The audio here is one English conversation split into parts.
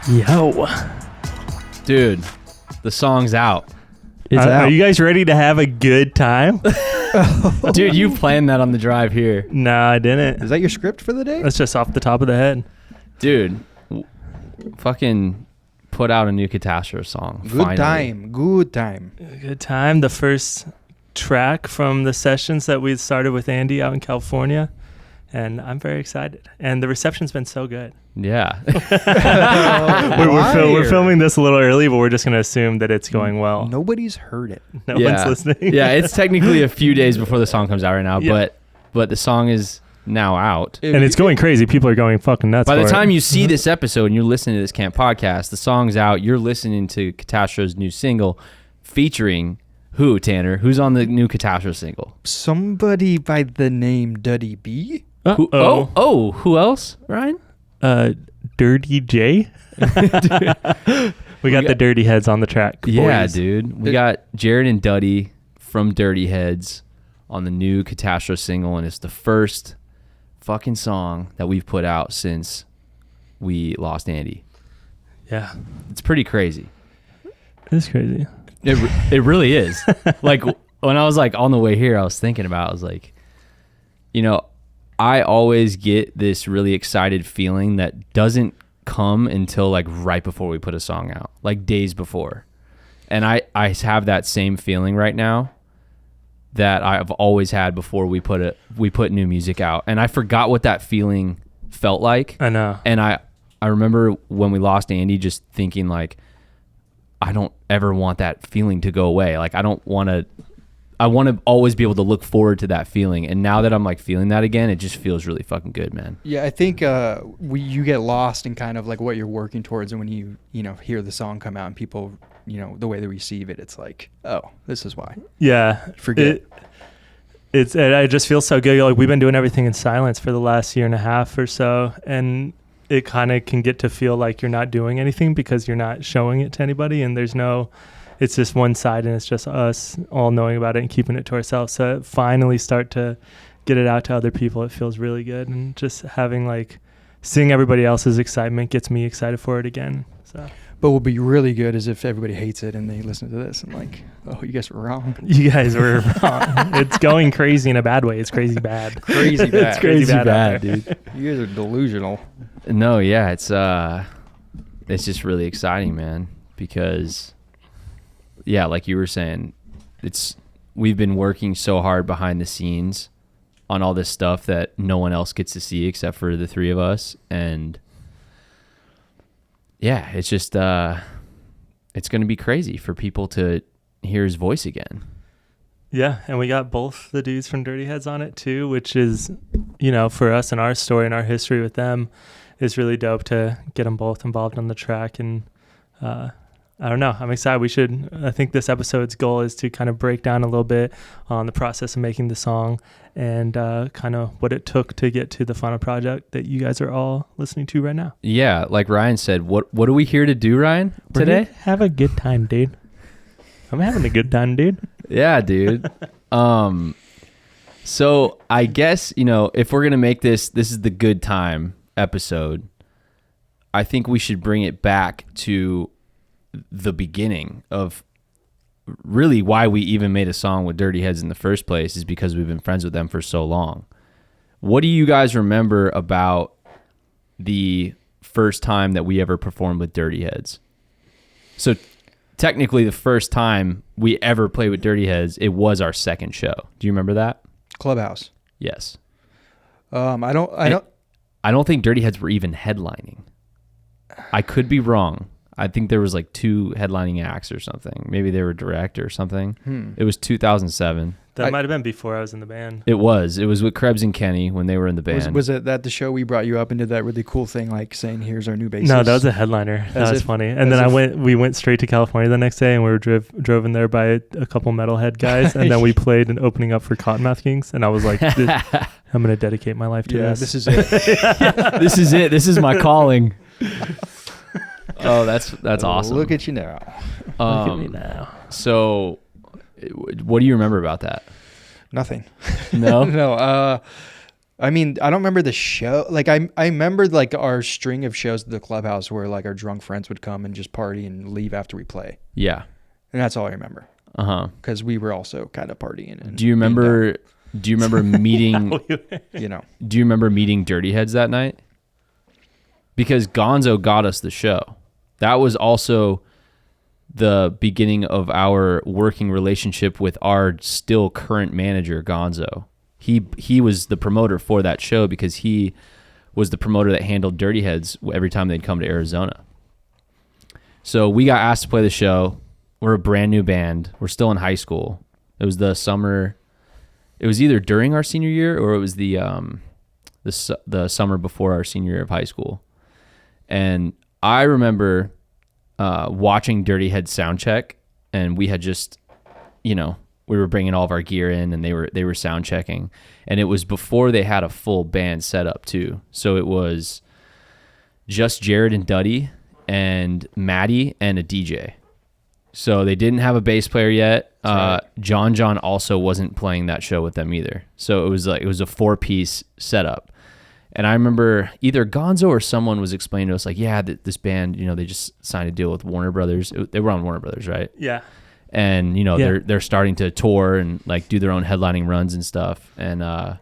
Yo. Dude, the song's out. Are you guys ready to have a good time? Dude, you planned that on the drive here. Nah, I didn't. Is that your script for the day? That's just off the top of the head. Dude, fucking put out a new Katastro song. Good finally. time. Good time. Good time. The first track from the sessions that we started with Andy out in California. And I'm very excited. And the reception's been so good. Yeah. We're filming this a little early, but we're just going to assume that it's going well. Nobody's heard it. No one's listening. Yeah, it's technically a few days before the song comes out right now, Yeah. but the song is now out. And it's going crazy. People are going fucking nuts. By the for time it. you see this episode and you're listening to this Kamp podcast, the song's out. You're listening to Katastro's new single featuring who, Tanner? Who's on the new Katastro single? Somebody by the name Duddy B. Who else, Ryan? Dirty J. we got the Dirty Heads on the track. Yeah, boys. dude. We got Jared and Duddy from Dirty Heads on the new Katastro single, and it's the first fucking song that we've put out since we lost Andy. Yeah. It's pretty crazy. It's crazy. It really is. Like, when I was like on the way here, I was thinking about, I was like, you know, I always get this really excited feeling that doesn't come until like right before we put a song out, like days before. And I have that same feeling right now that I've always had before we put new music out. And I forgot what that feeling felt like. I know. And I remember when we lost Andy just thinking like, I don't ever want that feeling to go away. Like I want to always be able to look forward to that feeling. And now that I'm like feeling that again, it just feels really fucking good, man. Yeah, I think you get lost in kind of like what you're working towards, and when you hear the song come out and people, the way they receive it, it's like, oh, this is why. Yeah. Forget. I just feel so good. Like we've been doing everything in silence for the last year and a half or so, and it kind of can get to feel like you're not doing anything because you're not showing it to anybody, and it's just one side, and it's just us all knowing about it and keeping it to ourselves. So finally start to get it out to other people. It feels really good, and just having like seeing everybody else's excitement gets me excited for it again. So. But what would be really good is if everybody hates it and they listen to this and like, oh, you guys were wrong. You guys were wrong. It's going crazy in a bad way. It's crazy bad. Crazy bad. It's crazy bad, dude. You guys are delusional. No, yeah, it's just really exciting, man, because yeah, like you were saying, we've been working so hard behind the scenes on all this stuff that no one else gets to see except for the three of us. And yeah, it's just, it's going to be crazy for people to hear his voice again. Yeah. And we got both the dudes from Dirty Heads on it too, which is, for us and our story and our history with them is really dope to get them both involved on the track. And, I don't know. I'm excited. I think this episode's goal is to kind of break down a little bit on the process of making the song and kind of what it took to get to the final project that you guys are all listening to right now. Yeah, like Ryan said, what are we here to do, Ryan, today? Have a good time, dude. I'm having a good time, dude. Yeah, dude. So I guess, if we're going to make this is the good time episode, I think we should bring it back to the beginning of really why we even made a song with Dirty Heads in the first place, is because we've been friends with them for so long. What do you guys remember about the first time that we ever performed with Dirty Heads? So technically the first time we ever played with Dirty Heads, it was our second show. Do you remember that? Clubhouse. Yes. I don't think Dirty Heads were even headlining. I could be wrong. I think there was like 2 headlining acts or something. Maybe they were direct or something. It was 2007. That might have been before I was in the band. It was with Krebs and Kenny when they were in the band. Was it that the show we brought you up and did that really cool thing, like saying, here's our new bassist? No, that was a headliner. That was funny. And then we went straight to California the next day, and we were driven there by a couple metalhead guys, and then we played an opening up for Cottonmouth Kings, and I was like, I'm going to dedicate my life to this. This is it. This is it. This is my calling. Oh, that's awesome. Look at you now. Look at me now. So, what do you remember about that? Nothing. No? No. I mean, I don't remember the show. Like I remember like our string of shows at the clubhouse where like our drunk friends would come and just party and leave after we play. Yeah. And that's all I remember. Because we were also kind of partying. And do you remember meeting? You know. Do you remember meeting Dirty Heads that night? Because Gonzo got us the show. That was also the beginning of our working relationship with our still current manager, Gonzo. He was the promoter for that show because he was the promoter that handled Dirty Heads every time they'd come to Arizona. So we got asked to play the show. We're a brand new band. We're still in high school. It was the summer. It was either during our senior year or it was the summer before our senior year of high school. And I remember watching Dirty Heads sound check, and we had just, we were bringing all of our gear in, and they were sound checking, and it was before they had a full band set up too. So it was just Jared and Duddy and Maddie and a DJ. So they didn't have a bass player yet. Right. John also wasn't playing that show with them either. So it was a 4-piece setup. And I remember either Gonzo or someone was explaining to us like, yeah, this band, they just signed a deal with Warner Brothers. They were on Warner Brothers, right? Yeah. And they're starting to tour and like do their own headlining runs and stuff. And I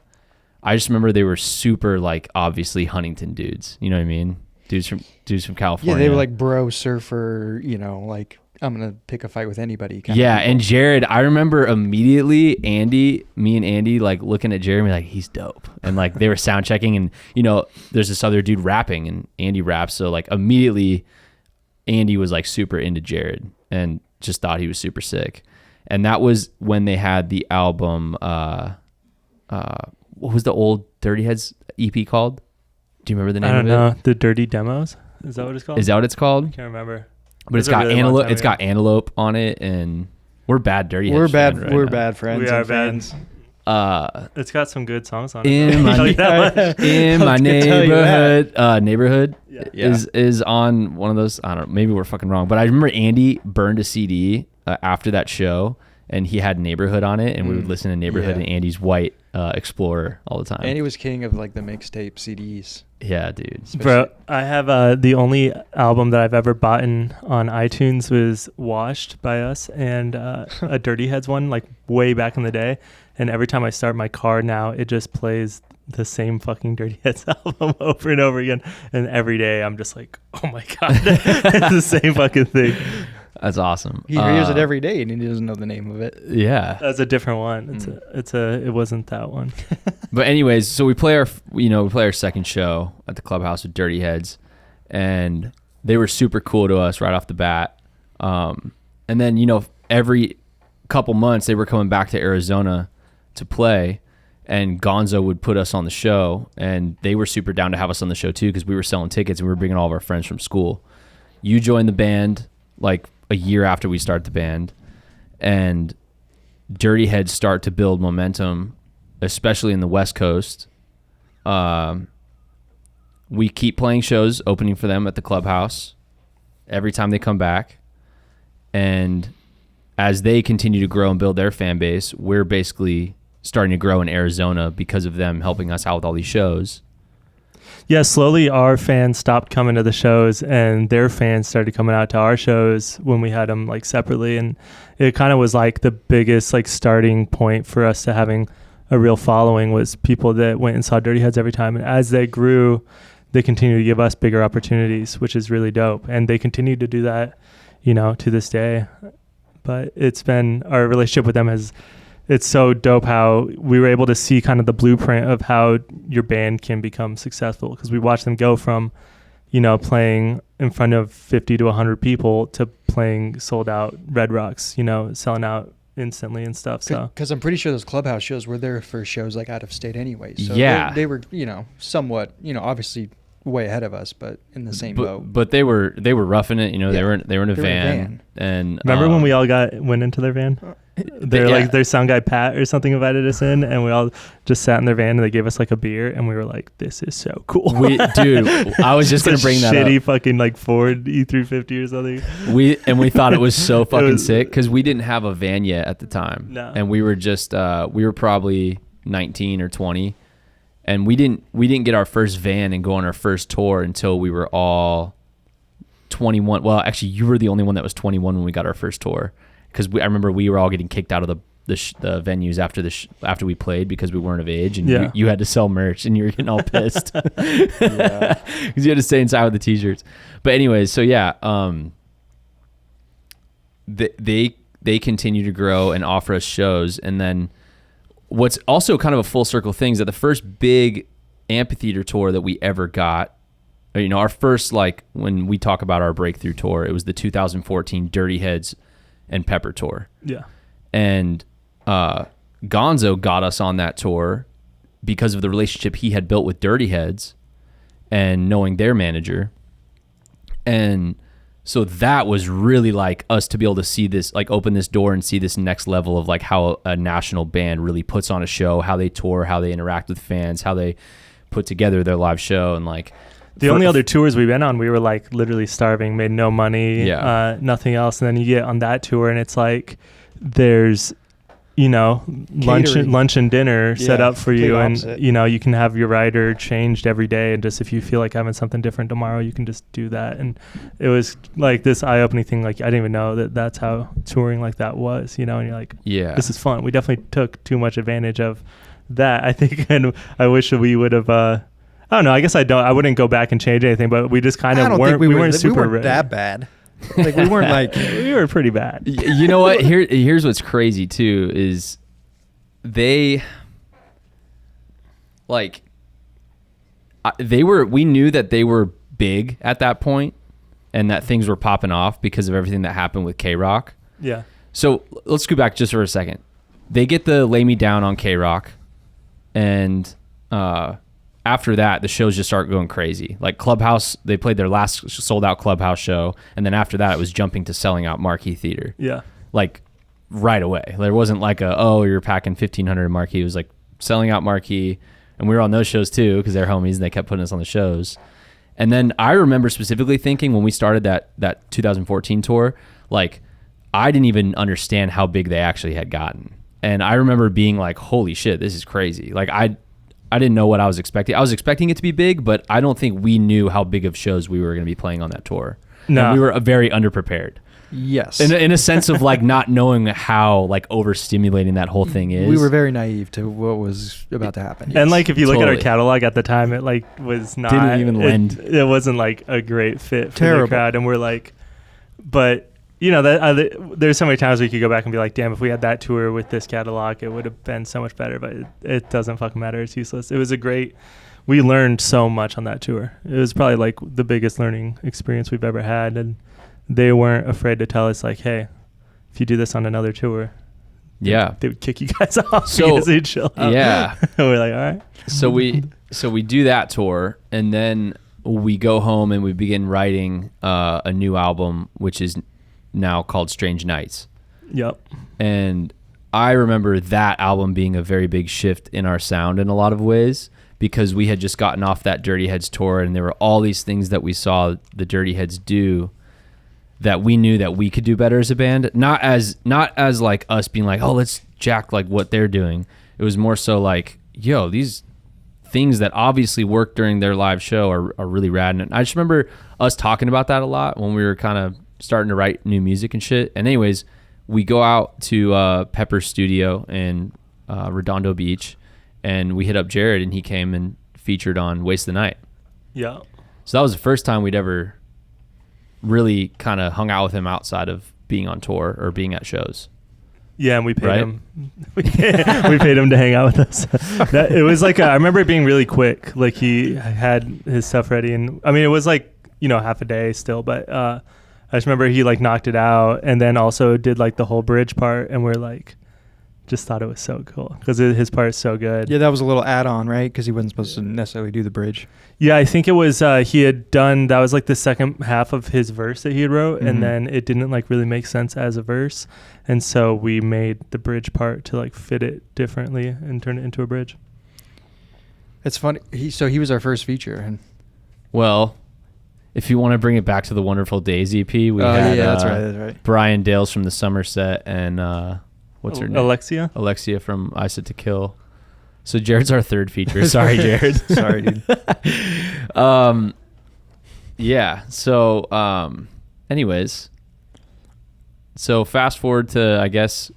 just remember they were super like obviously Huntington dudes. You know what I mean? Dudes from California. Yeah, they were like bro surfer. Like I'm gonna pick a fight with anybody. Yeah, and Jared, I remember immediately me and Andy like looking at Jeremy like he's dope, and like they were sound checking, and there's this other dude rapping, and Andy raps, so like immediately Andy was like super into Jared and just thought he was super sick. And that was when they had the album what was the old Dirty Heads EP called? Do you remember the name of it? I don't know. The Dirty Demos? Is that what it's called? Is that what it's called? Can't remember. But it's got antelope. It's got antelope on it, and we're bad Dirty Heads. We're bad. Right we're now. bad friends. We are and bad. fans. It's got some good songs on it. In my neighborhood, neighborhood Yeah. is on one of those. I don't know. Maybe we're fucking wrong, but I remember Andy burned a CD after that show, and he had Neighborhood on it, and we would listen to Neighborhood and Andy's White Explorer all the time. And he was king of like the mixtape CDs. Yeah, dude. Bro, I have the only album that I've ever bought on iTunes was Washed by us, and a Dirty Heads one like way back in the day. And every time I start my car now, it just plays the same fucking Dirty Heads album over and over again. And every day I'm just like, oh my God, it's the same fucking thing. That's awesome. He hears it every day and he doesn't know the name of it. Yeah. That's a different one. It wasn't that one. But anyways, so we play our second show at the clubhouse with Dirty Heads, and they were super cool to us right off the bat. And then, every couple months they were coming back to Arizona to play, and Gonzo would put us on the show, and they were super down to have us on the show too, because we were selling tickets and we were bringing all of our friends from school. You joined the band like a year after we started the band, and Dirty Heads start to build momentum, especially in the West Coast. We keep playing shows, opening for them at the clubhouse every time they come back. And as they continue to grow and build their fan base, we're basically starting to grow in Arizona because of them helping us out with all these shows. Yeah, slowly our fans stopped coming to the shows, and their fans started coming out to our shows when we had them like separately. And it kind of was like the biggest like starting point for us to having a real following was people that went and saw Dirty Heads every time. And as they grew, they continued to give us bigger opportunities, which is really dope. And they continue to do that, to this day. But it's been, our relationship with them it's so dope how we were able to see kind of the blueprint of how your band can become successful, because we watched them go from, playing in front of 50 to 100 people to playing sold out Red Rocks, selling out instantly and stuff. So because I'm pretty sure those clubhouse shows were their first shows like out of state anyway. So yeah, they were somewhat obviously way ahead of us, but in the same boat. But they were roughing it. They were in a van. And remember when we all went into their van? Like their sound guy Pat or something invited us in, and we all just sat in their van, and they gave us like a beer, and we were like, "This is so cool." Dude, I was just gonna bring that shitty up. Fucking like Ford E350 or something. We thought it was so fucking sick because we didn't have a van yet at the time, No. and we were just we were probably 19 or 20, And we didn't get our first van and go on our first tour until we were all 21. Well, actually, you were the only one that was 21 when we got our first tour, because I remember we were all getting kicked out of the venues after we played because we weren't of age, and you had to sell merch, and you were getting all pissed because you had to stay inside with the t-shirts. But anyways, so they continue to grow and offer us shows. And then what's also kind of a full circle thing is that the first big amphitheater tour that we ever got, our first, like, when we talk about our breakthrough tour, it was the 2014 Dirty Heads and Pepper tour. Yeah. And Gonzo got us on that tour because of the relationship he had built with Dirty Heads and knowing their manager. And so that was really like us to be able to see this, like, open this door and see this next level of like how a national band really puts on a show, how they tour, how they interact with fans, how they put together their live show. And like the only other tours we went on, we were like literally starving, made no money, nothing else. And then you get on that tour and it's like there's, lunch and dinner set up for you. And, you can have your rider changed every day. And just if you feel like having something different tomorrow, you can just do that. And it was like this eye-opening thing. Like, I didn't even know that that's how touring like that was, and you're like, this is fun. We definitely took too much advantage of that, I think. And I wish we would have, I don't know. I guess I wouldn't go back and change anything, but we just kind of weren't, we weren't super we weren't that bad. Like, we weren't like, we were pretty bad. You know what? Here's what's crazy too is we knew that they were big at that point and that things were popping off because of everything that happened with K-Rock. Yeah. So let's go back just for a second. They get the Lay Me Down on K-Rock, and after that, the shows just start going crazy. Like Clubhouse, they played their last sold out Clubhouse show. And then after that, it was jumping to selling out Marquee Theater. Yeah. Like right away. There wasn't like you're packing 1,500 Marquee. It was like selling out Marquee. And we were on those shows too, because they're homies and they kept putting us on the shows. And then I remember specifically thinking when we started that 2014 tour, like I didn't even understand how big they actually had gotten. And I remember being like, holy shit, this is crazy. Like I didn't know what I was expecting. I was expecting it to be big, but I don't think we knew how big of shows we were going to be playing on that tour. No. And we were very underprepared. Yes. In a sense of like not knowing how like overstimulating that whole thing is. We were very naive to what was about to happen. Yes. And like if you look at our catalog at the time, it like was not. Didn't even lend. It wasn't like a great fit for the crowd. And we're like, but there's so many times we could go back and be like, damn, if we had that tour with this catalog, it would have been so much better. But it doesn't fucking matter. It's useless. It was we learned so much on that tour. It was probably like the biggest learning experience we've ever had. And they weren't afraid to tell us like, hey, if you do this on another tour, they would kick you guys off because they'd chill out. Yeah. And we're like, all right. So we do that tour, and then we go home and we begin writing a new album, which is now called Strange Nights. Yep. And I remember that album being a very big shift in our sound in a lot of ways, because we had just gotten off that Dirty Heads tour, and there were all these things that we saw the Dirty Heads do that we knew that we could do better as a band. Not as like us being like, oh, let's jack like what they're doing. It was more so like, yo, these things that obviously work during their live show are really rad. And I just remember us talking about that a lot when we were kind of starting to write new music and shit. And anyways, we go out to Pepper's studio in Redondo Beach, and we hit up Jared, and he came and featured on Waste the Night. Yeah. So that was the first time we'd ever really kind of hung out with him outside of being on tour or being at shows. Yeah, and we paid him. We paid him to hang out with us. It was like I remember it being really quick. Like he had his stuff ready, and I mean it was like half a day still, but I just remember he like knocked it out, and then also did like the whole bridge part, and we're like, just thought it was so cool because his part is so good. Yeah, that was a little add-on, right? Because he wasn't supposed to necessarily do the bridge. Yeah, I think it was he had done that was like the second half of his verse that he had wrote, and then it didn't like really make sense as a verse, and so we made the bridge part to like fit it differently and turn it into a bridge. It's funny. He was our first feature, and well, if you want to bring it back to the Wonderful Days EP, we had that's right. Brian Dales from the Somerset and what's her name? Alexia from I Said to Kill. So Jared's our third feature. Sorry, Jared. Sorry, dude. Yeah. So, anyways, so fast forward to, I guess,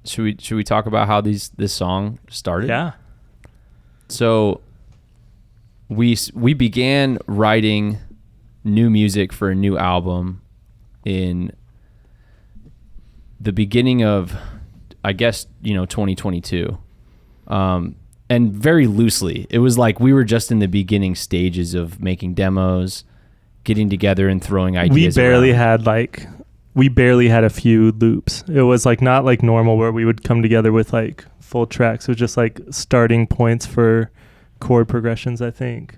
should we talk about how this song started? Yeah. So we began writing new music for a new album in the beginning of, I guess, 2022. And very loosely, it was like we were just in the beginning stages of making demos, getting together and throwing ideas. We barely had a few loops. It was like not like normal where we would come together with like full tracks. It was just like starting points for chord progressions, I think.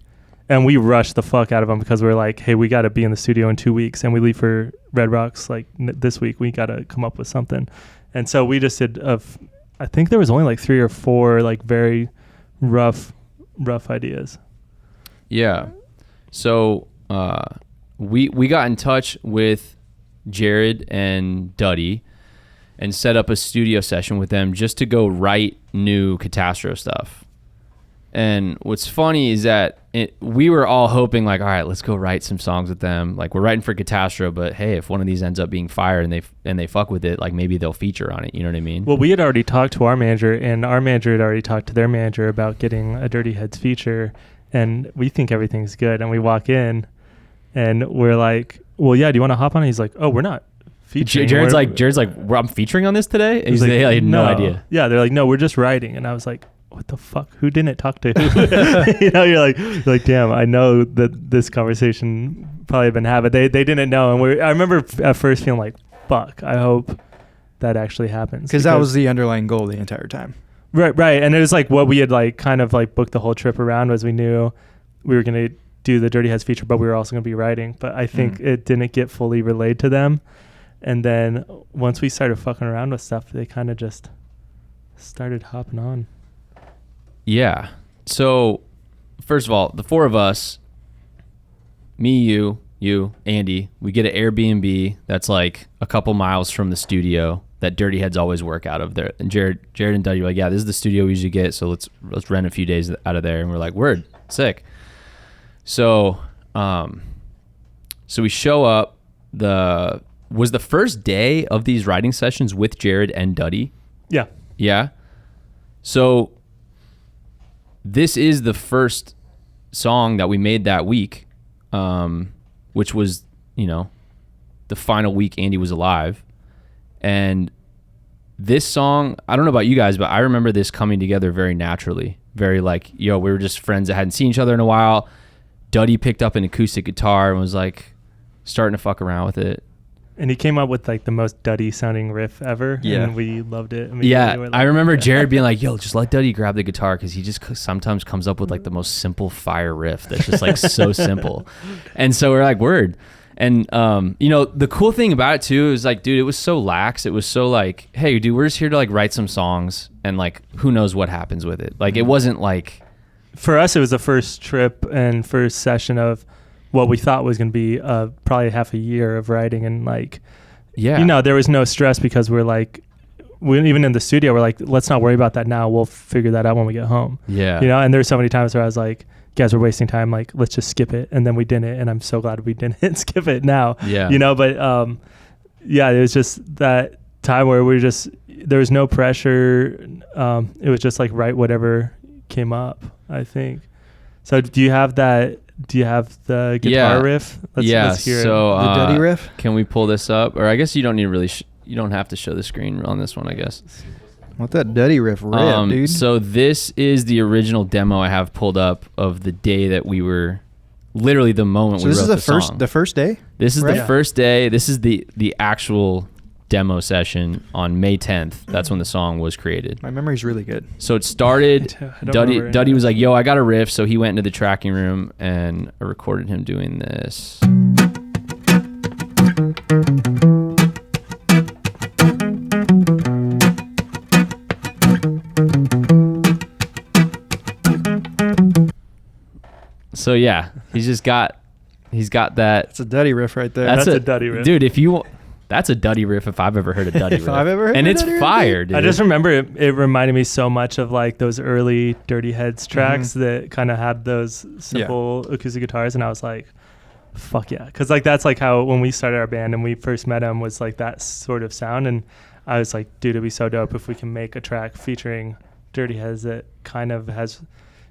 And we rushed the fuck out of them because we were like, hey, we got to be in the studio in 2 weeks and we leave for Red Rocks like this week. We got to come up with something. And so we just did I think there was only like 3 or 4 like very rough ideas. Yeah. So we got in touch with Jared and Duddy and set up a studio session with them just to go write new Katastro stuff. And what's funny is that we were all hoping like, all right, let's go write some songs with them. Like we're writing for Katastro, but hey, if one of these ends up being fire and they fuck with it, like maybe they'll feature on it. You know what I mean? Well, we had already talked to our manager and our manager had already talked to their manager about getting a Dirty Heads feature. And we think everything's good. And we walk in and we're like, well, yeah, do you want to hop on it? He's like, oh, we're not featuring. Jared's like, well, I'm featuring on this today? And like, they had no idea. Yeah, they're like, no, we're just writing. And I was like, what the fuck? Who didn't talk to who? You're like, damn, I know that this conversation probably had been had, but they didn't know. And I remember at first feeling like, fuck, I hope that actually happens. Because that was the underlying goal the entire time. Right. And it was like what we had like kind of like booked the whole trip around was we knew we were going to do the Dirty Heads feature, but we were also going to be writing. But I think it didn't get fully relayed to them. And then once we started fucking around with stuff, they kind of just started hopping on. Yeah. So first of all, the 4 of us, me, you, Andy, we get an Airbnb that's like a couple miles from the studio that Dirty Heads always work out of there. And Jared and Duddy were like, yeah, this is the studio we usually get, so let's rent a few days out of there. And we're like, word, sick. So we show up. Was the first day of these writing sessions with Jared and Duddy? Yeah. Yeah. So this is the first song that we made that week, which was, the final week Andy was alive. And this song, I don't know about you guys, but I remember this coming together very naturally. Very like, we were just friends that hadn't seen each other in a while. Duddy picked up an acoustic guitar and was like starting to fuck around with it. And he came up with like the most Duddy sounding riff ever. Yeah. And we loved it. Yeah. I remember Jared being like, yo, just let Duddy grab the guitar because he just sometimes comes up with like the most simple fire riff that's just like so simple. And so we're like, word. And, the cool thing about it too is like, dude, it was so lax. It was so like, hey, dude, we're just here to like write some songs and like, who knows what happens with it. Like, it wasn't like. For us, it was the first trip and first session of what we thought was going to be probably half a year of writing. And like, there was no stress because we're like, even in the studio, we're like, let's not worry about that now. We'll figure that out when we get home. Yeah. And there's so many times where I was like, guys, we're wasting time. Like, let's just skip it. And then we didn't. And I'm so glad we didn't skip it now. Yeah. But it was just that time where there was no pressure. It was just like write whatever came up, I think. So do you have the guitar riff? Let's hear so, it. The Duddy riff? Can we pull this up? Or I guess you don't need really, you don't have to show the screen on this one, I guess. What that Duddy riff dude? So this is the original demo I have pulled up of the day that we were, literally the moment we wrote the song. So this is the first day? This is the first day. This is the actual demo session on May 10th. That's when the song was created. My memory's really good. So it started, Duddy was like, yo, I got a riff. So he went into the tracking room and I recorded him doing this. So yeah, he's got that. It's a Duddy riff right there. That's a Duddy riff. Dude, if you That's a Duddy riff if I've ever heard a Duddy riff. I've ever heard and a it's Duddy riff, fire, dude. I just remember it reminded me so much of like those early Dirty Heads tracks that kind of had those simple acoustic guitars, and I was like, fuck yeah. Because like that's like how when we started our band and we first met him was like that sort of sound, and I was like, dude, it'd be so dope if we can make a track featuring Dirty Heads that kind of has,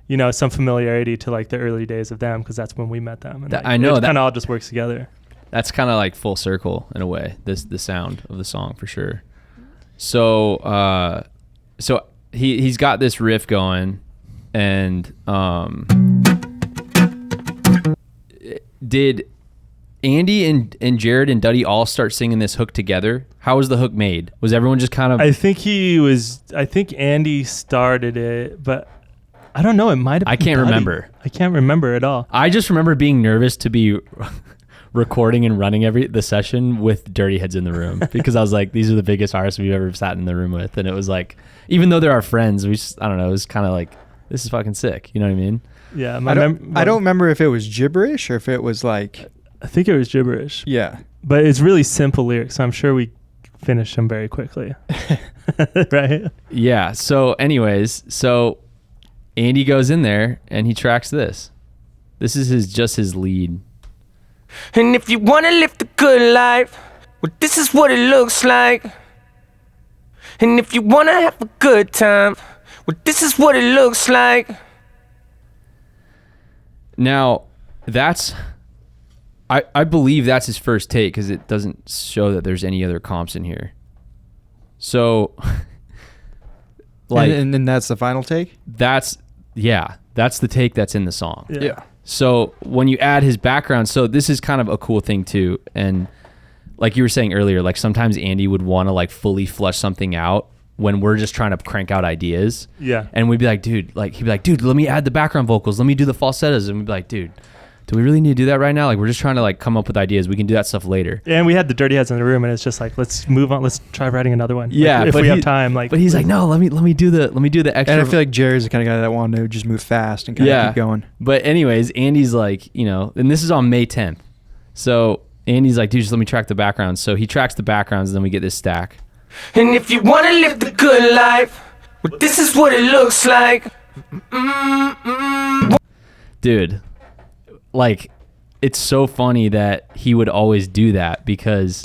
you know, some familiarity to like the early days of them, because that's when we met them. And That- like, I know it that- kind of all just works together. That's kind of like full circle in a way. The sound of the song for sure. So he's got this riff going, and did Andy and Jared and Duddy all start singing this hook together? How was the hook made? Was everyone just kind of? I think Andy started it, but I don't know. It might have. I can't Duddy. remember. I can't remember at all. I just remember being nervous to be recording and running the session with Dirty Heads in the room, because I was like, these are the biggest artists we've ever sat in the room with, and it was like, even though they're our friends, we just, I don't know, it was kind of like, this is fucking sick. You know what I mean? Yeah, I don't remember if it was gibberish or if it was like. I think it was gibberish. Yeah. But it's really simple lyrics, so I'm sure we finished them very quickly. Right? Yeah. So anyways, Andy goes in there and he tracks this. This is just his lead. And if you wanna live the good life, well, this is what it looks like. And if you wanna have a good time, well, this is what it looks like. Now, I believe that's his first take, because it doesn't show that there's any other comps in here. So, like, and then that's the final take? that's the take that's in the song. Yeah. So when you add his background, so this is kind of a cool thing too. And like you were saying earlier, like sometimes Andy would want to like fully flesh something out when we're just trying to crank out ideas. Yeah. And we'd be like, dude, he'd be like, dude, let me add the background vocals. Let me do the falsettos. And we'd be like, dude, do we really need to do that right now? Like, we're just trying to like come up with ideas. We can do that stuff later. And we had the Dirty Heads in the room, and it's just like, let's move on. Let's try writing another one. Yeah, Like, if but we have time. Like, But he's like, no, let me do the extra. And I feel like Jared's the kind of guy that wanted to just move fast and kind of keep going. But anyways, Andy's like, you know, and this is on May 10th. So Andy's like, dude, just let me track the backgrounds. So he tracks the backgrounds, and then we get this stack. And if you wanna live the good life, well, this is what it looks like. Dude, like, it's so funny that he would always do that, because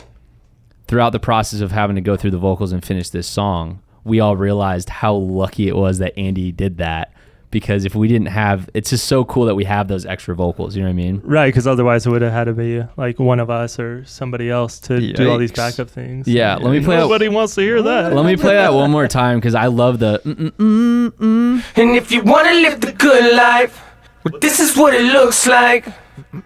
throughout the process of having to go through the vocals and finish this song, we all realized how lucky it was that Andy did that, because if we didn't have, it's just so cool that we have those extra vocals, you know what I mean? right, because otherwise it would have had to be like one of us or somebody else to do all these Yikes. backup things. Yeah, let me play Nobody wants to hear that. Let me play that one more time, because I love the And if you wanna live the good life, well, this is what it looks like.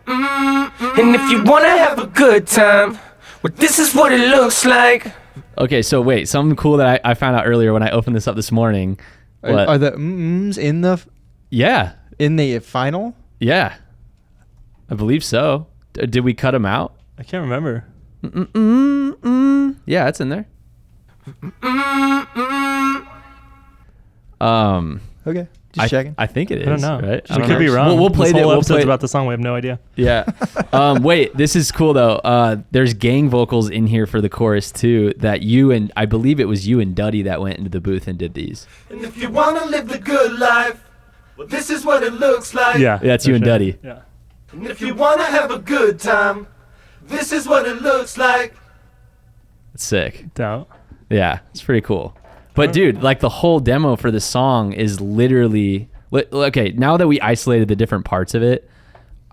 And if you wanna have a good time, well, this is what it looks like. Okay, so wait, something cool that I found out earlier when I opened this up this morning. What? Are the mm-ms in the final? Yeah, I believe so. Did we cut them out? I can't remember. Yeah, it's in there. Okay, just checking. I think it is. I don't know. Right? We could be wrong. We'll play this that. whole We'll episode's play about the song. We have no idea. Yeah. Wait, this is cool though. There's gang vocals in here for the chorus too. That I believe it was you and Duddy that went into the booth and did these. And if you wanna live the good life, well, this is what it looks like. Yeah. That's for you and Duddy. Yeah. And if you wanna have a good time, this is what it looks like. It's sick. Doubt. Yeah, it's pretty cool. But dude, like the whole demo for the song is literally okay. Now that we isolated the different parts of it,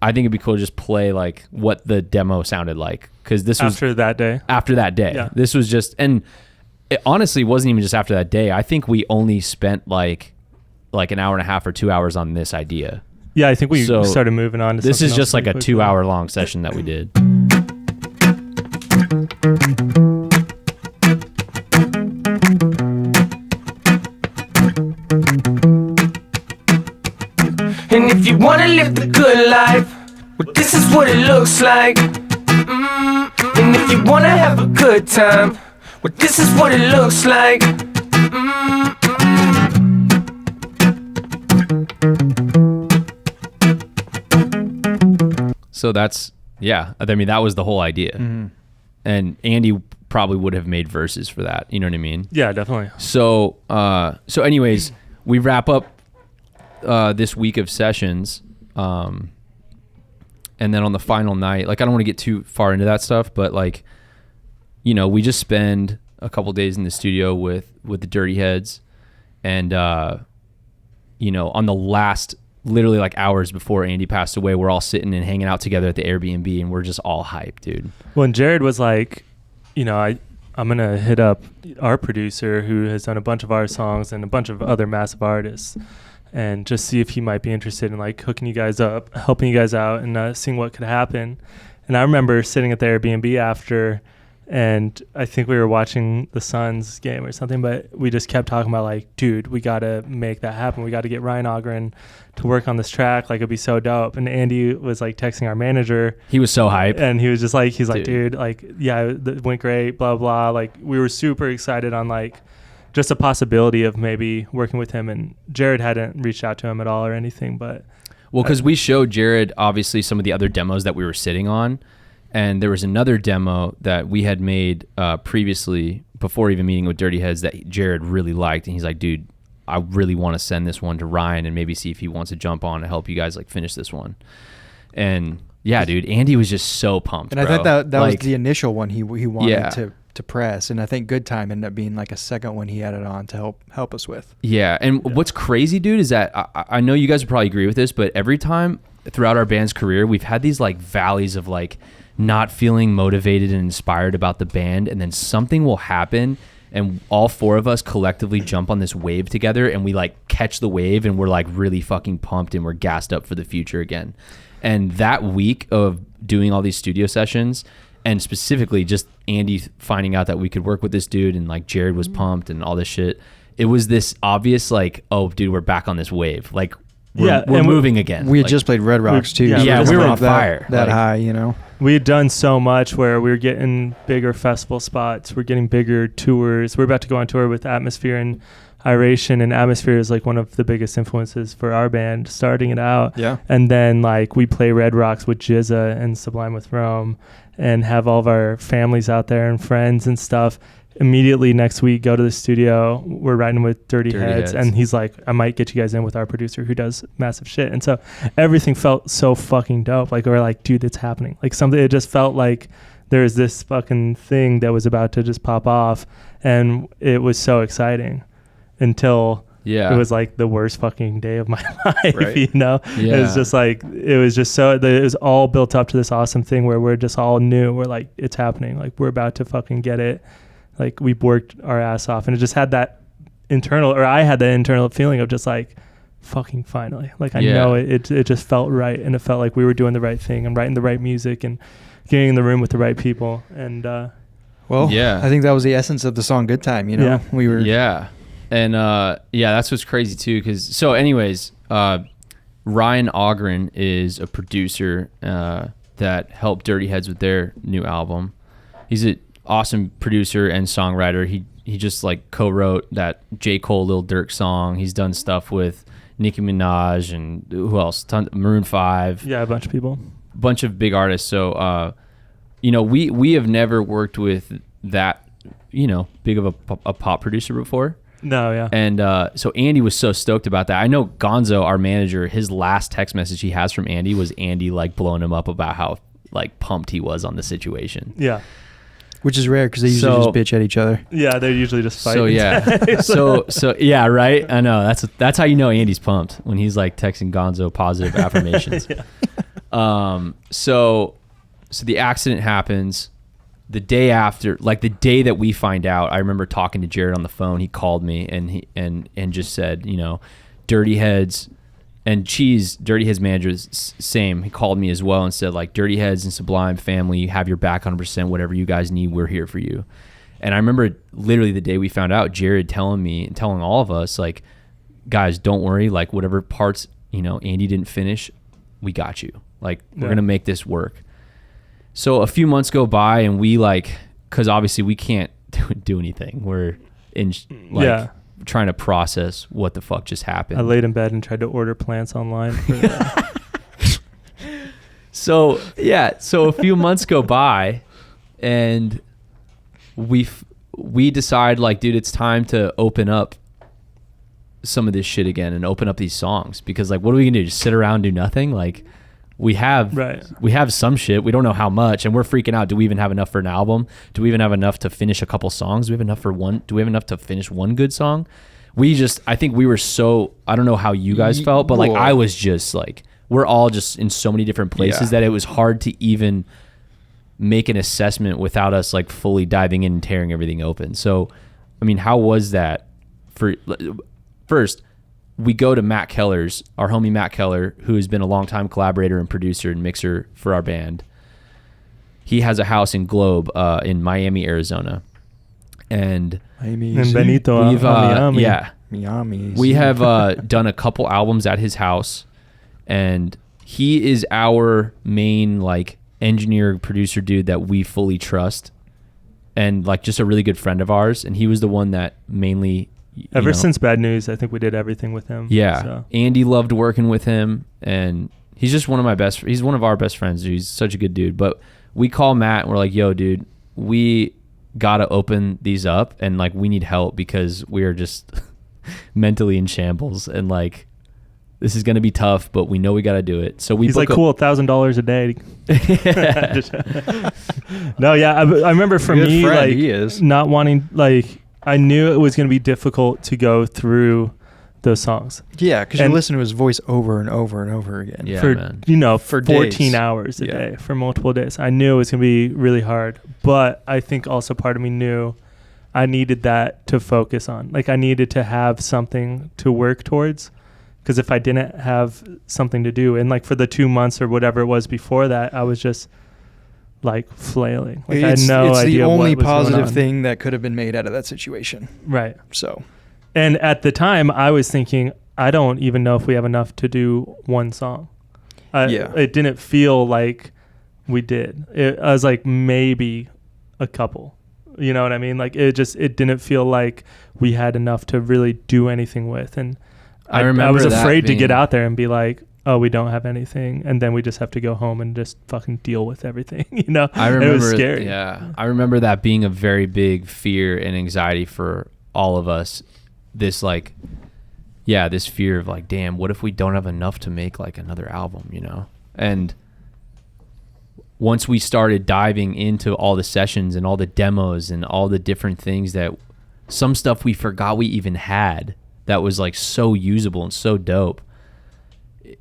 I think it'd be cool to just play like what the demo sounded like, because this was After that day. after that day. Yeah. This was just, and it honestly wasn't even just after that day. I think we only spent like an hour and a half or 2 hours on this idea. Yeah, I think we So, started moving on to This something is just else like a pretty 2 quickly. hour long session that we did. And if you wanna live the good life, well, this is what it looks like. And if you wanna have a good time, well, this is what it looks like. So that's, yeah, I mean, that was the whole idea. and Andy probably would have made verses for that. You know what I mean? Yeah, definitely. So anyways, we wrap up this week of sessions, and then on the final night, like I don't want to get too far into that stuff, but like, you know, we just spend a couple days in the studio with the Dirty Heads, and you know, on the last, literally like hours before Andy passed away, we're all sitting and hanging out together at the Airbnb, and we're just all hyped, dude. When Jared was like, you know, I'm going to hit up our producer who has done a bunch of our songs and a bunch of other massive artists, and just see if he might be interested in like hooking you guys up, helping you guys out, and seeing what could happen. And I remember sitting at the Airbnb after, and I think we were watching the Suns game or something, but we just kept talking about like, dude, we got to make that happen. We got to get Ryan Ogren to work on this track. Like, it'd be so dope. And Andy was like texting our manager. He was so hyped. And he was just like, dude, like, yeah, it went great, blah, blah. Like, we were super excited on like just a possibility of maybe working with him. And Jared hadn't reached out to him at all or anything, but. Well, because we showed Jared obviously some of the other demos that we were sitting on. And there was another demo that we had made previously before even meeting with Dirty Heads that Jared really liked. And he's like, dude, I really want to send this one to Ryan and maybe see if he wants to jump on and help you guys like finish this one. And yeah, dude, Andy was just so pumped. And bro. I thought that like, was the initial one he wanted to press. And I think Good Time ended up being like a second one he added on to help us with. Yeah. And what's crazy, dude, is that I know you guys would probably agree with this, but every time throughout our band's career, we've had these like valleys of like not feeling motivated and inspired about the band, and then something will happen and all four of us collectively jump on this wave together, and we like catch the wave and we're like really fucking pumped and we're gassed up for the future again. And that week of doing all these studio sessions, and specifically just Andy finding out that we could work with this dude, and like Jared was pumped and all this shit, it was this obvious like, oh dude, we're back on this wave, like we're moving again. We had like, just played Red Rocks too. Yeah, we were on off fire. That like, high, you know. We had done so much where we were getting bigger festival spots. We're getting bigger tours. We're about to go on tour with Atmosphere and Iration, and Atmosphere is like one of the biggest influences for our band starting it out. Yeah. And then like we play Red Rocks with Jizza and Sublime with Rome, and have all of our families out there and friends and stuff. Immediately next week, go to the studio. We're writing with Dirty Heads, and he's like, I might get you guys in with our producer who does massive shit. And so everything felt so fucking dope. Like, we're like, dude, it's happening. Like, something, it just felt like there's this fucking thing that was about to just pop off, and it was so exciting until it was like the worst fucking day of my life. Right. You know, Yeah. it was just like, it was all built up to this awesome thing where we're just all new. We're like, it's happening. Like, we're about to fucking get it. Like, we worked our ass off, and it just had that I had that internal feeling of just like, fucking finally. Like, I know it just felt right, and it felt like we were doing the right thing and writing the right music and getting in the room with the right people. And I think that was the essence of the song Good Time, you know. Yeah. We were And that's what's crazy too, because so anyways, Ryan Ogren is a producer that helped Dirty Heads with their new album. He's an awesome producer and songwriter. He just like co-wrote that J. Cole Lil Durk song. He's done stuff with Nicki Minaj and who else? Maroon 5. yeah, a bunch of people. Bunch of big artists. So we have never worked with that big of a pop producer before. No, yeah. And so Andy was so stoked about that. I know Gonzo, our manager, his last text message he has from Andy was Andy like blowing him up about how like pumped he was on the situation. Yeah. Which is rare because they usually just bitch at each other. Yeah, they're usually just fighting. So yeah, so yeah, right. I know that's how you know Andy's pumped, when he's like texting Gonzo positive affirmations. So the accident happens. The day after, like the day that we find out, I remember talking to Jared on the phone. He called me and just said, Dirty Heads and Cheese, Dirty Heads manager, is same. He called me as well and said, like, Dirty Heads and Sublime family have your back 100%. Whatever you guys need, we're here for you. And I remember literally the day we found out, Jared telling me and telling all of us, like, guys, don't worry. Like, whatever parts Andy didn't finish, we got you. Like, we're gonna make this work. So a few months go by, and we because obviously we can't do anything. We're in trying to process what the fuck just happened. I laid in bed and tried to order plants online. So a few months go by, and we decide like, dude, it's time to open up some of this shit again and open up these songs, because like, what are we gonna do? Just sit around and do nothing? Like, we have some shit. We don't know how much, and we're freaking out. Do we even have enough for an album? Do we even have enough to finish a couple songs? Do we have enough for one? Do we have enough to finish one good song? I think we were so, I don't know how you guys felt, but like, I was just like, we're all just in so many different places that it was hard to even make an assessment without us like fully diving in and tearing everything open. So, I mean, how was that for, first, we go to Matt Keller's, our homie Matt Keller, who has been a longtime collaborator and producer and mixer for our band. He has a house in Globe in Miami, Arizona. And in Benito, we've, Miami. Miami. We have done a couple albums at his house, and he is our main like engineer, producer dude that we fully trust, and like just a really good friend of ours. And he was the one that mainly, ever since Bad News, I think we did everything with him. Yeah. So. Andy loved working with him, and he's just one of our best friends. He's such a good dude. But we call Matt and we're like, yo, dude, we gotta open these up, and like, we need help because we are just mentally in shambles, and like, this is gonna be tough, but we know we gotta do it. So he's like, cool, $1,000 a day. No, yeah, I remember for me, like, not wanting, like, I knew it was gonna be difficult to go through those songs. Yeah, because you listen to his voice over and over and over again. Yeah, for man. For 14 hours a day for multiple days. I knew it was gonna be really hard, but I think also part of me knew I needed that to focus on. Like, I needed to have something to work towards, because if I didn't have something to do, and like for the 2 months or whatever it was before that, I was just like flailing. Like, I had no idea. It's the only what was positive going on. thing that could have been made out of that situation. Right. So. And at the time, I was thinking, I don't even know if we have enough to do one song. It didn't feel like we did. I was like, maybe a couple. You know what I mean? Like, it didn't feel like we had enough to really do anything with. And I was afraid to get out there and be like, oh, we don't have anything, and then we just have to go home and just fucking deal with everything. You know, I remember, it was scary. Yeah, I remember that being a very big fear and anxiety for all of us. This like, this fear of like, damn, what if we don't have enough to make like another album, you know? And once we started diving into all the sessions and all the demos and all the different things, that some stuff we forgot we even had that was like so usable and so dope.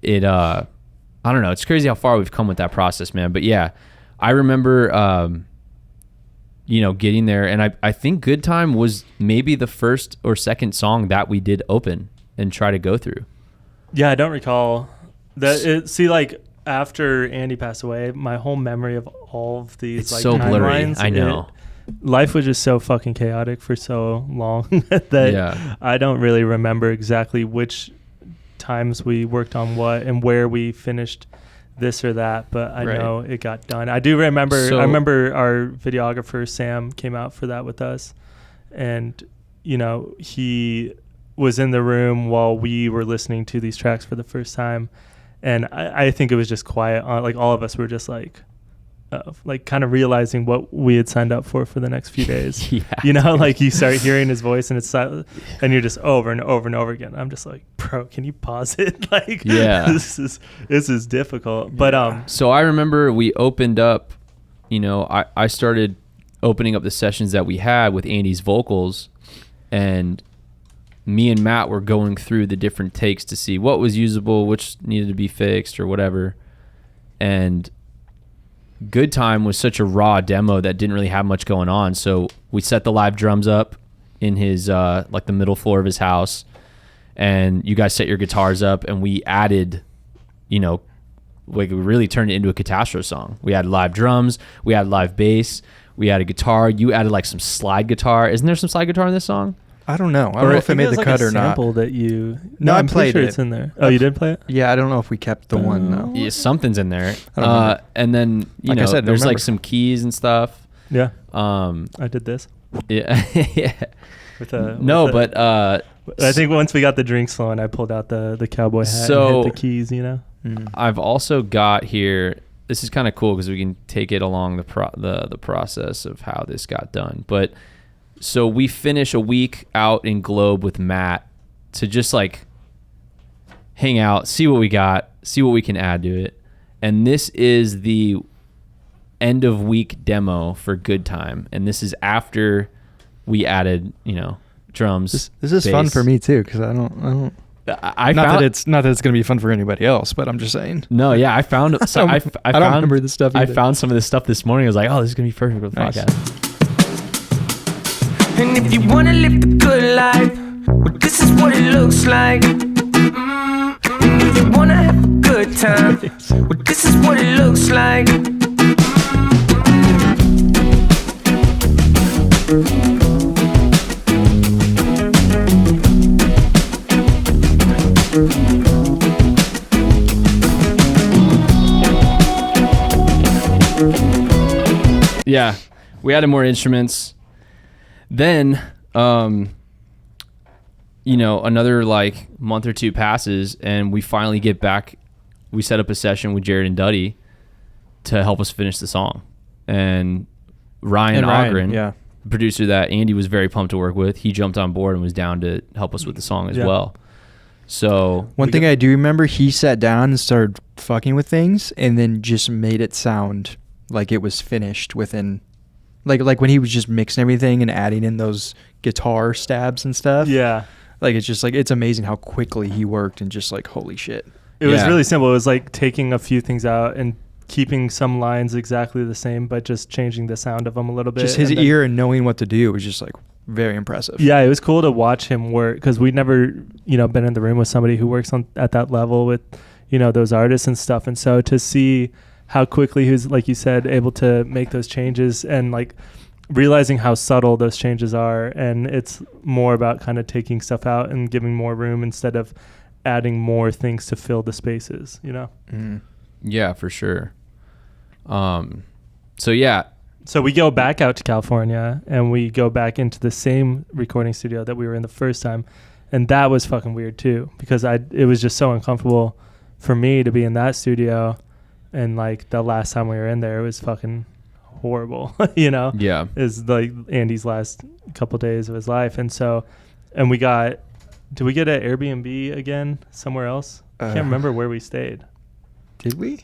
It I don't know, it's crazy how far we've come with that process, man. But yeah, I remember getting there, and I think Good Time was maybe the first or second song that we did open and try to go through. Yeah, I don't recall that. Like, after Andy passed away, my whole memory of all of these, it's like, so blurry. timelines, I know. Life was just so fucking chaotic for so long that I don't really remember exactly which times we worked on what and where we finished this or that, but I know it got done. I do remember. I remember our videographer Sam came out for that with us, and he was in the room while we were listening to these tracks for the first time, and I think it was just quiet. Like, all of us were just like kind of realizing what we had signed up for the next few days. Like, you start hearing his voice and it's silent, and you're just over and over and over again. I'm just like, bro, can you pause it? Like, this is difficult. But so I remember we opened up, I started opening up the sessions that we had with Andy's vocals, and me and Matt were going through the different takes to see what was usable, which needed to be fixed or whatever. And Good Time was such a raw demo that didn't really have much going on. So we set the live drums up in his, like the middle floor of his house, and you guys set your guitars up, and we added, like, we really turned it into a Katastro song. We had live drums, we had live bass, we had a guitar. You added like some slide guitar. Isn't there some slide guitar in this song? I don't know. I don't know if it made the cut or not. That you. No, I'm played sure it. it's in there. Oh, you did play it? Yeah, I don't know if we kept the one though. Yeah, something's in there. I don't remember. And then Like I said, there's remember. like some keys and stuff. Yeah. I did this. Yeah. Yeah. But I think once we got the drinks flowing, I pulled out the cowboy hat and hit the keys. I've also got here this is kind of cool because we can take it along the process of how this got done. But so we finish a week out in Globe with Matt to just like hang out, see what we got, see what we can add to it. And this is the end of week demo for Good Time. And this is after we added, drums. This is bass. fun for me too, because I don't. I not found, that it's going to be fun for anybody else, but I'm just saying. No, yeah, I found. So I don't remember this stuff I either. found some of this stuff this morning. I was like, oh, this is gonna be perfect for the Nice. podcast. And if you wanna live the good life, well, this is what it looks like. And if you wanna have a good time, well, this is what it looks like. Yeah, we added more instruments. Then, another like month or two passes, and we finally get back. We set up a session with Jared and Duddy to help us finish the song. And Ryan Ogren, yeah. the producer that Andy was very pumped to work with, he jumped on board and was down to help us with the song as well. So One thing I do remember, he sat down and started fucking with things, and then just made it sound like it was finished within, like when he was just mixing everything and adding in those guitar stabs and stuff. Yeah. Like it's just like, it's amazing how quickly he worked, and just like, holy shit. It was Yeah. really simple. It was like taking a few things out and keeping some lines exactly the same, but just changing the sound of them a little bit. Just his and then- ear and knowing what to do was just like very impressive. Yeah, it was cool to watch him work, because we'd never, been in the room with somebody who works at that level with, those artists and stuff. And so to see how quickly he was, like you said, able to make those changes, and like realizing how subtle those changes are. And it's more about kind of taking stuff out and giving more room instead of adding more things to fill the spaces, Mm. yeah, for sure. So yeah, So we go back out to California, and we go back into the same recording studio that we were in the first time. And that was fucking weird too, because it was just so uncomfortable for me to be in that studio. And like the last time we were in there, it was fucking horrible, yeah. is like Andy's last couple days of his life. And so, and did we get an Airbnb again somewhere else? I can't remember where we stayed. Did we?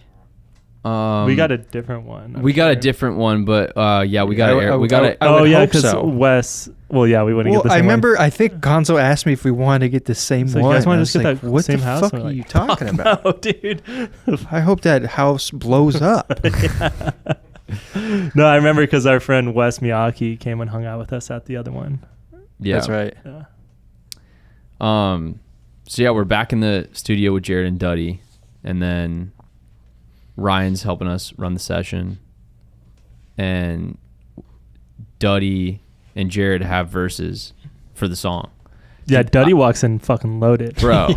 We got a different one. We got a different one, but we got I would yeah, hope because so. Wes. Well, yeah, we wouldn't Well, get the I same remember, one. I think Gonzo asked me if we wanted to get the same So you one. guys wanna I just was get like, that what same the house? fuck And are we're you like, talking about? No, dude. I hope that house blows up. No, I remember because our friend Wes Miyake came and hung out with us at the other one. Yeah. That's right. Yeah. So yeah, we're back in the studio with Jared and Duddy, and then Ryan's helping us run the session, and Duddy and Jared have verses for the song. Yeah, Duddy walks in fucking loaded. Bro.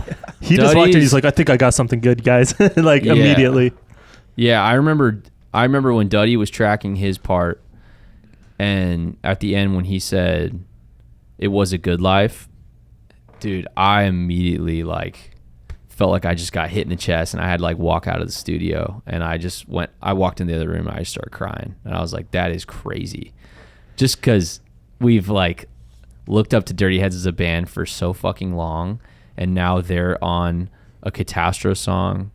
He just walked in, Duddy's- he's like, I think I got something good, guys. Like Yeah. immediately. Yeah, I remember when Duddy was tracking his part, and at the end when he said it was a good life, dude, I immediately like felt like I just got hit in the chest, and I had to like walk out of the studio, and I walked in the other room, and I just started crying, and I was like, that is crazy. Just because we've like looked up to Dirty Heads as a band for so fucking long, and now they're on a Katastro song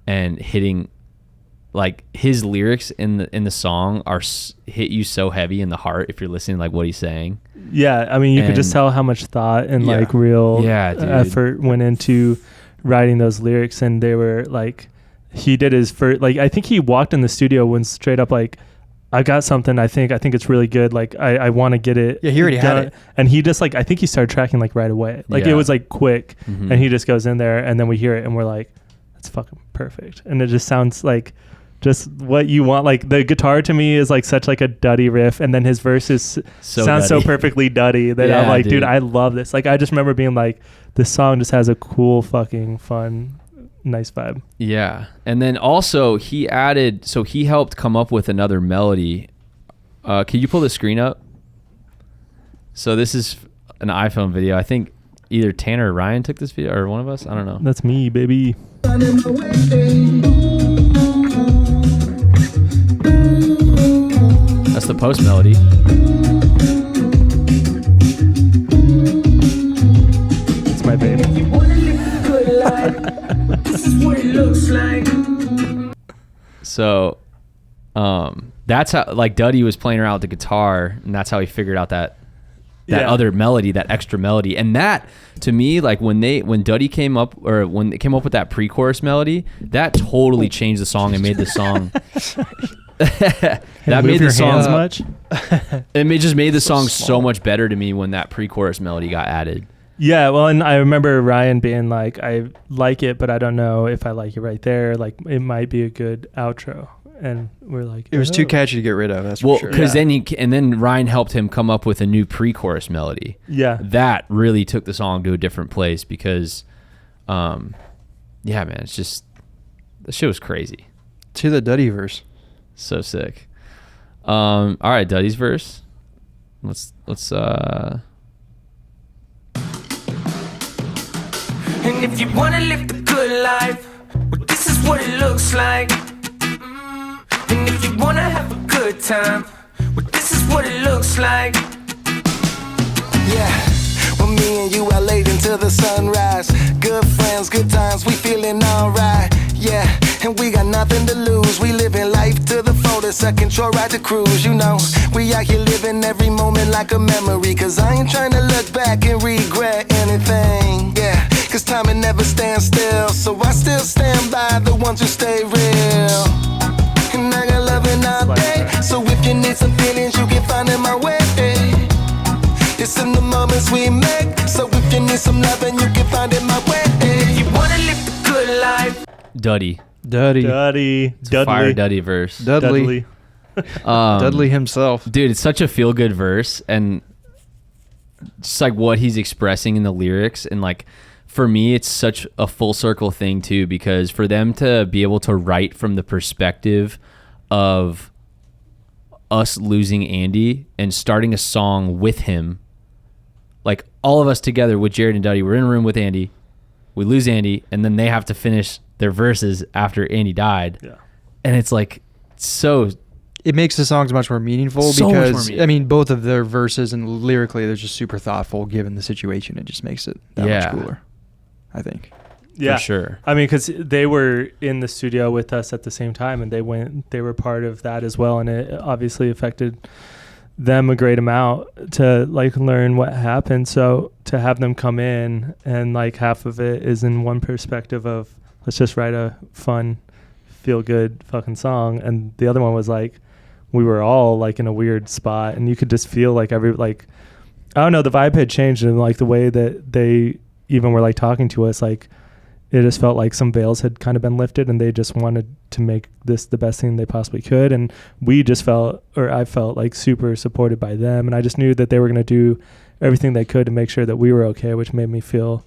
and hitting, like, his lyrics in the song hit you so heavy in the heart if you're listening to like what he's saying. Yeah, I mean, you could just And- tell how much thought and Yeah. like real Yeah, dude. effort went into writing those lyrics. And they were like, he did his first, like, I think he walked in the studio when straight up like, I got something. I think it's really good. Like I want to get it. Yeah, he already had done. it. And he just like, I think he started tracking like right away. Like Yeah. it was like quick, Mhm. and he just goes in there, and then we hear it, and we're like, that's fucking perfect. And it just sounds like just what you want. Like the guitar to me is like such like a Duddy riff, and then his verses sounds so Duddy. perfectly Duddy that I'm Yeah, like, dude, dude. I love this. Like I just remember being like, this song just has a cool fucking fun, nice vibe. Yeah. And then also he helped come up with another melody. Can you pull the screen up? So this is an iPhone video. I think either Tanner or Ryan took this video, or one of us. I don't know. That's me, baby. That's the post melody. It's my baby. If you wanna live a good life, this is what it looks like. So, that's how, like, Duddy was playing around with the guitar, and that's how he figured out that other melody, that extra melody. And that, to me, like, when Duddy came up, or when they came up with that pre-chorus melody, that totally changed the song and made the song. That made the song much. It just made the song so much better to me when that pre-chorus melody got added. Yeah, well, and I remember Ryan being like, I like it, but I don't know if I like it right there. Like, it might be a good outro. And we're like, It was too catchy to get rid of. That's Well, for sure. because then Ryan helped him come up with a new pre-chorus melody. Yeah. That really took the song to a different place because, yeah, man, it's just, the shit was crazy. To the Duddy verse. So sick. All right, Duddy's verse. Let's And if you wanna live the good life, well, this is what it looks like. And if you wanna have a good time, well, this is what it looks like. Yeah, well, me and you are late until the sunrise. Good friends, good times, we feeling alright. Yeah, and we got nothing to lose. We living life to the fullest, a control ride to cruise. You know, we out here living every moment like a memory. Cause I ain't trying to look back and regret anything. Yeah, cause time it never stands still. So I still stand by the ones who stay real. And I got loving all day. So if you need some feelings, you can find in my way. It's in the moments we make. So if you need some loving, you can find it my way. If you wanna live the good life, Duddy. Duddy. Fire Duddy verse. Dudley. Dudley himself. Dude, it's such a feel good verse, and just like what he's expressing in the lyrics, and like for me it's such a full circle thing too, because for them to be able to write from the perspective of us losing Andy and starting a song with him, like all of us together with Jared and Duddy, we're in a room with Andy, we lose Andy, and then they have to finish their verses after Andy died. Yeah. And it's like so It makes the songs much more meaningful So much more because, meaningful. I mean, both of their verses and lyrically, they're just super thoughtful given the situation. It just makes it that much cooler, I think. Yeah. for sure. I mean, because they were in the studio with us at the same time, and they were part of that as well, and it obviously affected them a great amount to like learn what happened. So to have them come in and like half of it is in one perspective of let's just write a fun, feel good fucking song, and the other one was like we were all like in a weird spot, and you could just feel like I don't know, the vibe had changed, and like the way that they even were like talking to us, like it just felt like some veils had kind of been lifted, and they just wanted to make this the best thing they possibly could. And we just felt, or I felt like super supported by them. And I just knew that they were going to do everything they could to make sure that we were okay, which made me feel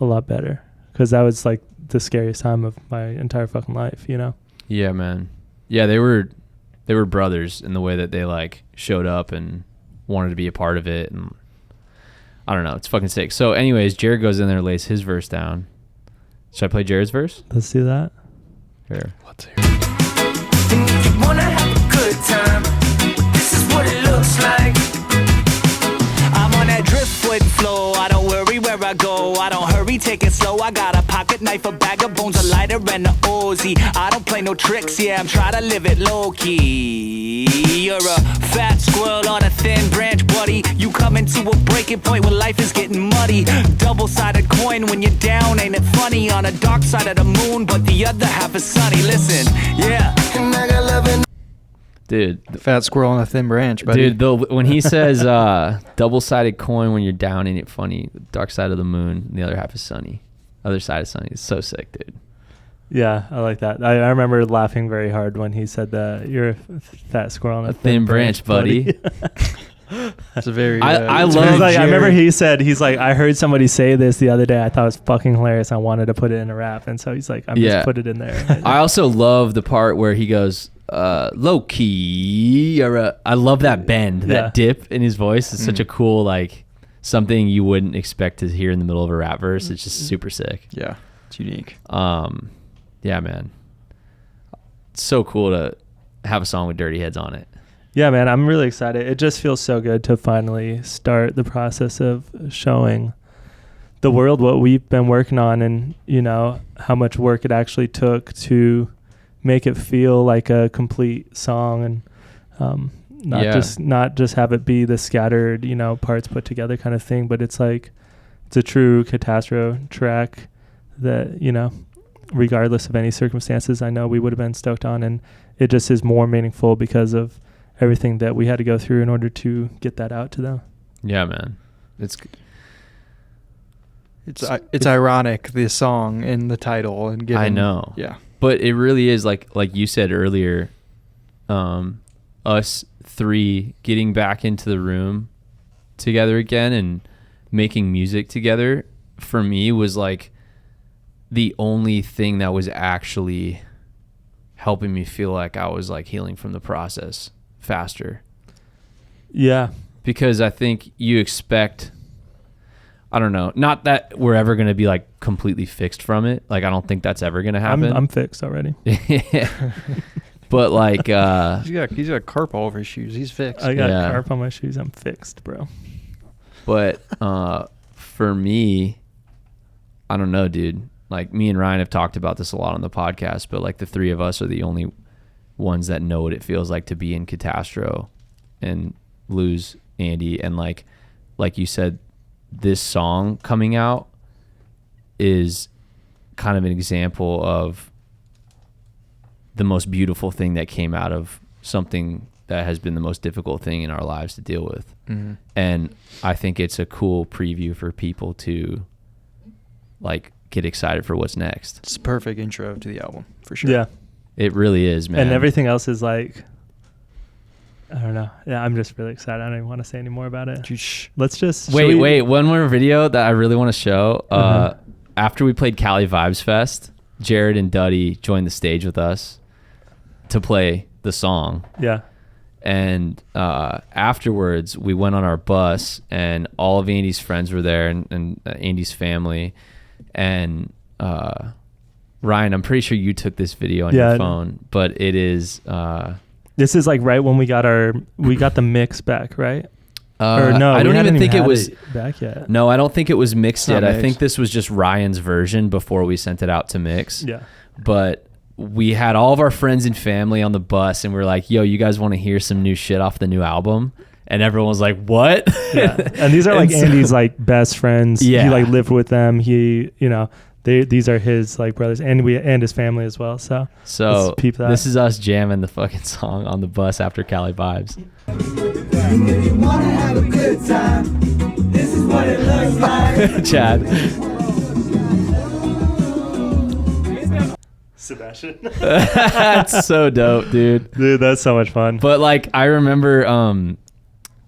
a lot better, because that was like the scariest time of my entire fucking life, you know? Yeah, man. Yeah, they were brothers in the way that they like showed up and wanted to be a part of it. And I don't know, it's fucking sick. So anyways, Jared goes in there and lays his verse down. Should I play Jared's verse? Let's do that. Here. Let's hear it. and if you wanna have a good time, this is what it looks like. I'm on that driftwood flow. I don't worry where I go. I don't hurry, take it slow. I got a pocket knife, a bag of bones, a lighter, and a Uzi. I don't play no tricks, yeah, I'm trying to live it low key. You're a fat squirrel on a thin branch, buddy. You come into a breaking point where life is getting muddy. Double-sided coin when you're down, ain't it funny? On a dark side of the moon, but the other half is sunny. Listen, yeah. And I got loving. Dude, The fat squirrel on a thin branch, buddy. dude, when he says double-sided coin when you're down, ain't it funny? The dark side of the moon, and the other half is sunny. Other side is sunny. It's so sick, dude. Yeah, I like that. I remember laughing very hard when he said that you're a fat squirrel on a thin branch, buddy. It's a very. I it's love very I remember Jared. he said, he's like, I heard somebody say this the other day. I thought it was fucking hilarious. I wanted to put it in a rap. And so he's like, I'm Yeah. just put it in there. I also love the part where he goes, low key. I love that bend, that Yeah. dip in his voice. It's such a cool, like, something you wouldn't expect to hear in the middle of a rap verse. It's just super sick. Yeah, it's unique. Yeah, man. It's so cool to have a song with Dirty Heads on it. Yeah, man, I'm really excited. It just feels so good to finally start the process of showing the world what we've been working on, and you know how much work it actually took to make it feel like a complete song, and not just have it be the scattered, you know, parts put together kind of thing, but it's like it's a true Katastro track that, you know, regardless of any circumstances, I know we would have been stoked on, and it just is more meaningful because of everything that we had to go through in order to get that out to them. Yeah, man. It's ironic, the song and the title, and I know. Yeah. But it really is like you said earlier, us three getting back into the room together again and making music together for me was like the only thing that was actually helping me feel like I was like healing from the process faster. Yeah. Because I think you expect, I don't know, not that we're ever going to be like completely fixed from it. Like, I don't think that's ever going to happen. I'm fixed already. But like, he's got carp all over his shoes. He's fixed. I got carp on my shoes. I'm fixed, bro. But for me, I don't know, dude. Like, me and Ryan have talked about this a lot on the podcast, but like the three of us are the only ones that know what it feels like to be in Katastro and lose Andy. And like you said, this song coming out is kind of an example of the most beautiful thing that came out of something that has been the most difficult thing in our lives to deal with. Mm-hmm. And I think it's a cool preview for people to like get excited for what's next. It's a perfect intro to the album for sure. Yeah. It really is, man. And everything else is like, I don't know. Yeah, I'm just really excited. I don't even want to say any more about it. Let's just wait. One more video that I really want to show. After we played Cali Vibes Fest, Jared and Duddy joined the stage with us to play the song. Yeah. And afterwards, we went on our bus, and all of Andy's friends were there, and Andy's family. And Ryan, I'm pretty sure you took this video on your phone, but it is. This is like right when we got the mix back, right? Or no, I don't even think it was back yet. No, I don't think it was mixed yet. Mixed. I think this was just Ryan's version before we sent it out to mix. Yeah. But we had all of our friends and family on the bus, and we were like, yo, you guys want to hear some new shit off the new album? And everyone was like, what? Yeah. And these are like Andy's like best friends. Yeah. He like lived with them. He, you know, these are his like brothers, and his family as well. So let's peep that. This is us jamming the fucking song on the bus after Cali Vibes. If you wanna have a good time, this is what it looks like. Chad. Sebastian. That's so dope, dude. Dude, that's so much fun. But like, I remember,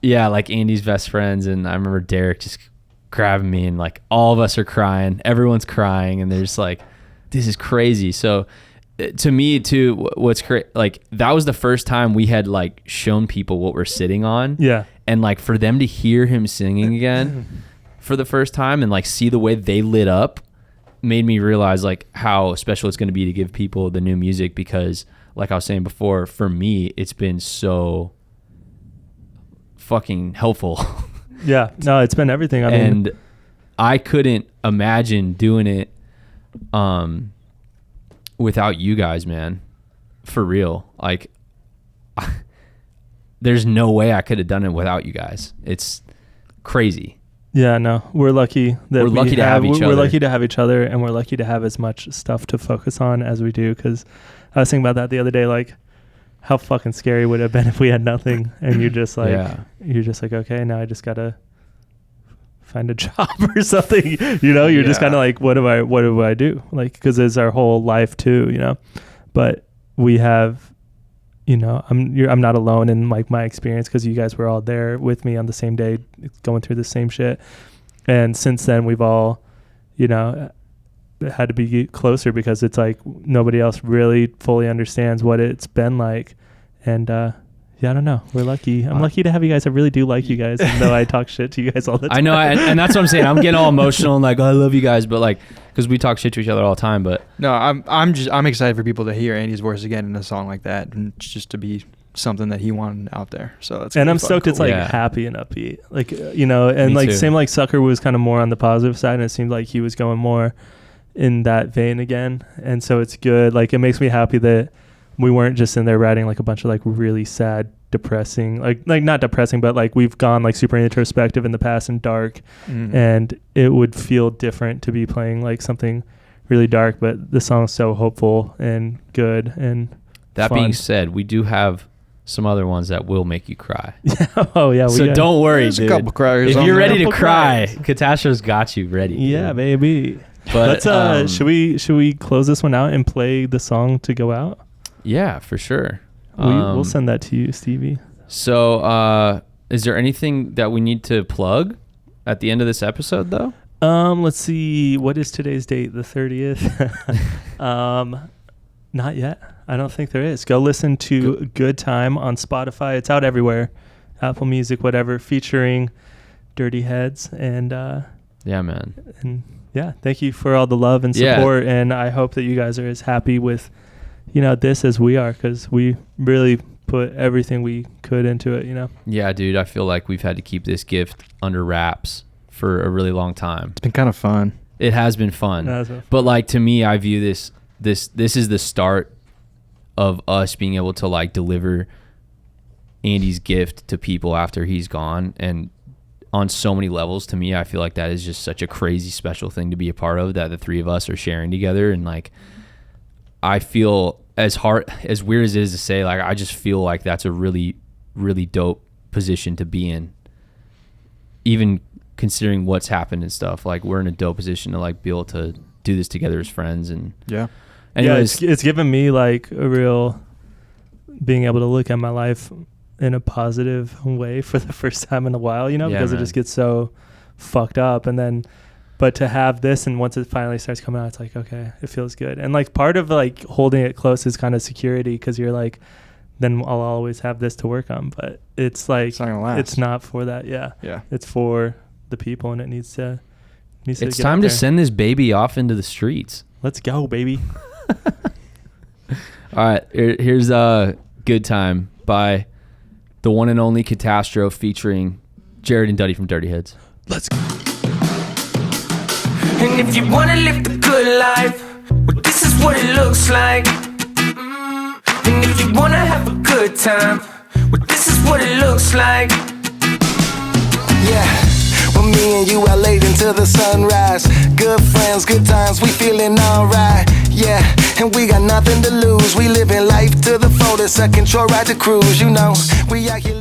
like Andy's best friends, and I remember Derek just grabbing me, and like all of us are crying. Everyone's crying, and they're just like, this is crazy. So to me too, what's great, like that was the first time we had like shown people what we're sitting on. Yeah. And like for them to hear him singing again for the first time and like see the way they lit up made me realize like how special it's going to be to give people the new music, because like I was saying before, for me, it's been so fucking helpful. Yeah, no, it's been everything. I mean, I couldn't imagine doing it without you guys, man. For real. Like, there's no way I could have done it without you guys. It's crazy. Yeah, no, we're lucky that we're lucky to have each other. We're lucky to have each other, and we're lucky to have as much stuff to focus on as we do. Because I was thinking about that the other day, like how fucking scary would it have been if we had nothing, and you're just like, okay, now I just gotta find a job or something. You know, you're just kind of like, what do I do? Like, because it's our whole life too, you know. But we have, you know, I'm not alone in like my experience, because you guys were all there with me on the same day going through the same shit. And since then we've all, you know, had to be closer, because it's like nobody else really fully understands what it's been like. And yeah, I don't know. We're lucky. I'm lucky to have you guys. I really do like you guys, even though I talk shit to you guys all the time. I know, and that's what I'm saying. I'm getting all emotional and like, oh, I love you guys, but like, because we talk shit to each other all the time. But no, I'm excited for people to hear Andy's voice again in a song like that, and just to be something that he wanted out there. So that's and I'm stoked it's like Yeah. happy and upbeat, like you know, and Me like too. same like Sucker was kind of more on the positive side, and it seemed like he was going more in that vein again, and so it's good. Like it makes me happy that we weren't just in there writing like a bunch of like really sad, depressing, like not depressing, but like we've gone like super introspective in the past and dark, and it would feel different to be playing like something really dark, but the song's so hopeful and good and That fun. being said, we do have some other ones that will make you cry. Oh yeah, So don't worry, There's dude. a couple criers If on you're there. ready to Couple cry, cries. Katastro's got you ready. Yeah, dude. baby. But Let's should we close this one out and play the song to go out? Yeah, for sure. We'll send that to you, Stevie. So, is there anything that we need to plug at the end of this episode, though? Let's see. What is today's date? The 30th. Not yet. I don't think there is. Go listen to Good Time on Spotify. It's out everywhere. Apple Music, whatever, featuring Dirty Heads. And Yeah, man. yeah, thank you for all the love and Yeah. support. And I hope that you guys are as happy with, this as we are, because we really put everything we could into it, Yeah, dude. I feel like we've had to keep this gift under wraps for a really long time. It's been kind of fun. It has been fun. That's a- But like to me, I view this is the start of us being able to like deliver Andy's gift to people after he's gone, and on so many levels, to me, I feel like that is just such a crazy special thing to be a part of, that the three of us are sharing together. And like, I feel as weird as it is to say, like, I just feel like that's a really, really dope position to be in, even considering what's happened and stuff. Like, we're in a dope position to like be able to do this together as friends. And Yeah. anyways, it's given me like a real being able to look at my life in a positive way for the first time in a while, Yeah, because it man. just gets so fucked up. And then, but to have this, and once it finally starts coming out, it's like, okay, it feels good. And like part of like holding it close is kind of security, because you're like, then I'll always have this to work on. But it's like, It's not gonna last. it's not for that. Yeah. Yeah. It's for the people, and it needs to it's get time out to there. send this baby off into the streets. Let's go, baby. All right, here's Good Time by the one and only Katastro, featuring Jared and Duddy from Dirty Heads. Let's go. And if you wanna live the good life, well, this is what it looks like. And if you wanna have a good time, well, this is what it looks like. Yeah, well, me and you are late into the sunrise. Good friends, good times, we feeling alright. Yeah, and we got nothing to lose. We living life to the fullest, a control ride to cruise. We out here.